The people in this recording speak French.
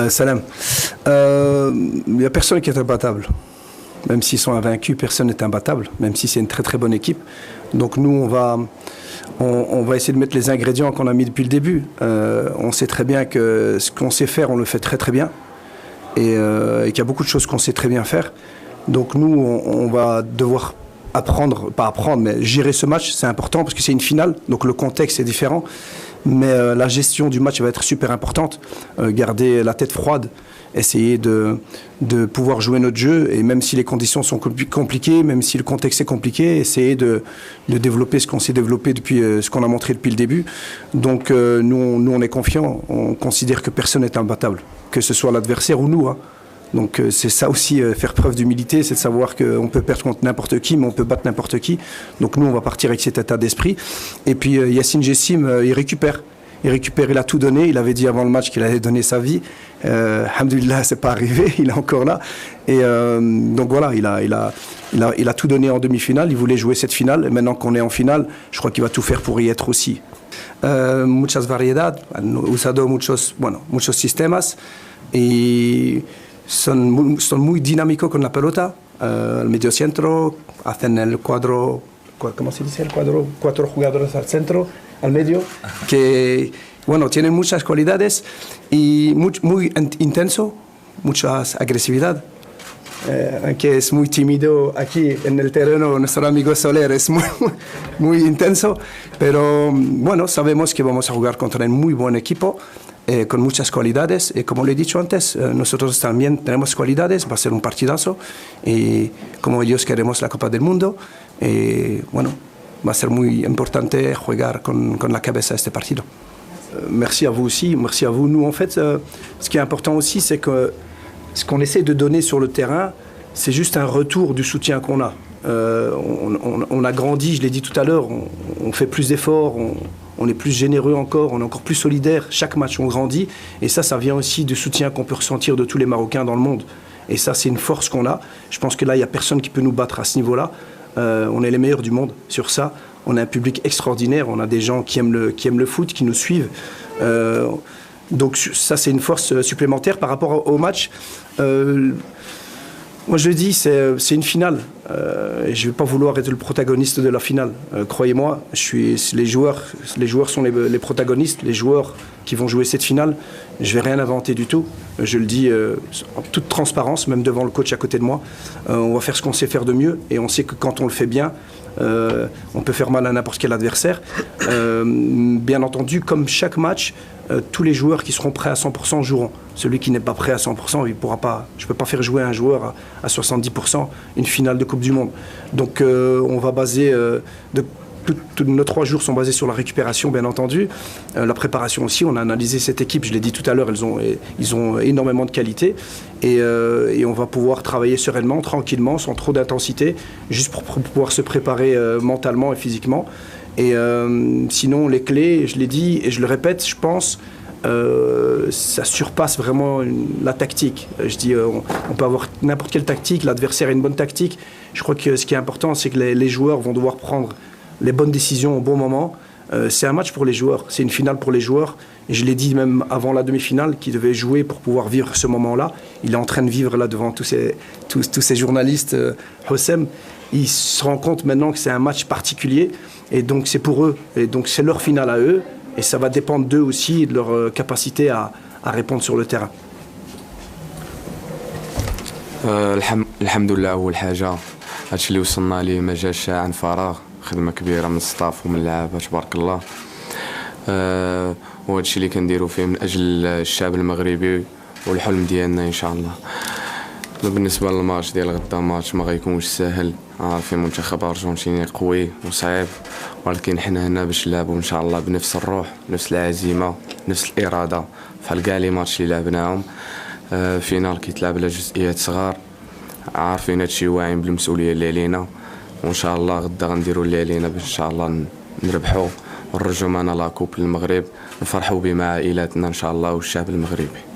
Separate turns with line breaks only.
Salam. Il n'y a personne qui est imbattable. Même s'ils sont invaincus, personne n'est imbattable, même si c'est une très très bonne équipe. Donc nous, on va essayer de mettre les ingrédients qu'on a mis depuis le début. On sait très bien que ce qu'on sait faire, on le fait très très bien. Et qu'il y a beaucoup de choses qu'on sait très bien faire. Donc nous, on va devoir mais gérer ce match, c'est important parce que c'est une finale, donc le contexte est différent. Mais la gestion du match va être super importante. Garder la tête froide, essayer de pouvoir jouer notre jeu, et même si les conditions sont compliquées, même si le contexte est compliqué, essayer de développer ce qu'on s'est développé depuis, ce qu'on a montré depuis le début. Donc nous on est confiants, on considère que personne n'est imbattable, que ce soit l'adversaire ou nous, hein. Donc c'est ça aussi, faire preuve d'humilité, c'est de savoir qu'on peut perdre contre n'importe qui, mais on peut battre n'importe qui. Donc nous, on va partir avec cet état d'esprit. Et puis Yacine Jessim, il récupère. Il a tout donné. Il avait dit avant le match qu'il allait donner sa vie. Alhamdoulilah, c'est pas arrivé. Il est encore là. Et donc voilà, il a tout donné en demi-finale. Il voulait jouer cette finale. Et maintenant qu'on est en finale, je crois qu'il va tout faire pour y être aussi. Muchas variedad, usado muchos sistemas. Et son muy dinámicos con la pelota, el medio centro, hacen el cuadro, ¿cómo se dice el cuadro? 4 jugadores al centro, al medio, que, tienen muchas cualidades y muy intenso, mucha agresividad. Aunque es muy tímido aquí en el terreno, nuestro amigo Soler es muy intenso, pero sabemos que vamos a jugar contra un muy buen equipo. Con muchas cualidades, y como le he dicho antes, nosotros también tenemos cualidades, va a ser un partidazo, y como ellos queremos la Copa del Mundo, va a ser muy importante jugar con la cabeza este partido. Merci à vous aussi, merci à vous. Nous, en fait, ce qui est important aussi, c'est que ce qu'on essaie de donner sur le terrain, c'est juste un retour du soutien qu'on a. On a grandi, je l'ai dit tout à l'heure, on fait plus d'efforts, on est plus généreux encore, on est encore plus solidaire. Chaque match, on grandit. Et ça vient aussi du soutien qu'on peut ressentir de tous les Marocains dans le monde. Et ça, c'est une force qu'on a. Je pense que là, il n'y a personne qui peut nous battre à ce niveau-là. On est les meilleurs du monde sur ça. On a un public extraordinaire. On a des gens qui aiment le foot, qui nous suivent. Donc ça, c'est une force supplémentaire par rapport au match. Moi, je le dis, c'est une finale. Et je ne vais pas vouloir être le protagoniste de la finale. Croyez-moi, les joueurs sont les protagonistes, les joueurs qui vont jouer cette finale. Je ne vais rien inventer du tout. Je le dis en toute transparence, même devant le coach à côté de moi. On va faire ce qu'on sait faire de mieux. Et on sait que quand on le fait bien, on peut faire mal à n'importe quel adversaire. Bien entendu, comme chaque match, tous les joueurs qui seront prêts à 100% joueront. Celui qui n'est pas prêt à 100%, il pourra pas. Je ne peux pas faire jouer un joueur à 70% une finale de Coupe du Monde. Donc on va baser... nos 3 jours sont basés sur la récupération, bien entendu. La préparation aussi, on a analysé cette équipe, je l'ai dit tout à l'heure, ils ont énormément de qualité. Et on va pouvoir travailler sereinement, tranquillement, sans trop d'intensité, juste pour pouvoir se préparer mentalement et physiquement. Et sinon, les clés, je l'ai dit et je le répète, je pense, ça surpasse vraiment la tactique. Je dis, on peut avoir n'importe quelle tactique, l'adversaire a une bonne tactique. Je crois que ce qui est important, c'est que les joueurs vont devoir prendre les bonnes décisions au bon moment. C'est un match pour les joueurs, c'est une finale pour les joueurs. Et je l'ai dit même avant la demi-finale, qu'il devait jouer pour pouvoir vivre ce moment-là. Il est en train de vivre là devant tous ces journalistes. Hossem, il se rend compte maintenant que c'est un match particulier. Et donc c'est pour eux. Et donc c'est leur finale à eux. Et ça va dépendre d'eux aussi et de leur capacité à répondre sur le terrain.
Alhamdoulilah, أول حاجة هادشي اللي وصلنا ليه ما جاش عن فراغ. خدمة كبيرة من الستاف ومن اللعابة تبارك الله. وهادشي اللي كنديرو فيه من أجل الشعب المغربي والحلم ديالنا إن شاء الله. بالنسبة للماتش ديال غدا، ماتش ما غيكونش ساهل، عارفين منتخب أرجنتيني قوي وصعيب، ولكن حنا هنا باش نلعبوا إن شاء الله بنفس الروح، نفس العزيمة، نفس الإرادة بحال كاع لي ماتش اللي لعبناهم. فينال كيتلعب على جزئيات صغار، عارفين هادشي، واعيين بالمسؤولية اللي علينا، وإن شاء الله غدا غنديروا اللي علينا باش إن شاء الله نربحوا ونرجعوا معنا لاكوب للمغرب، نفرحوا بما عائلاتنا إن شاء الله والشعب المغربي.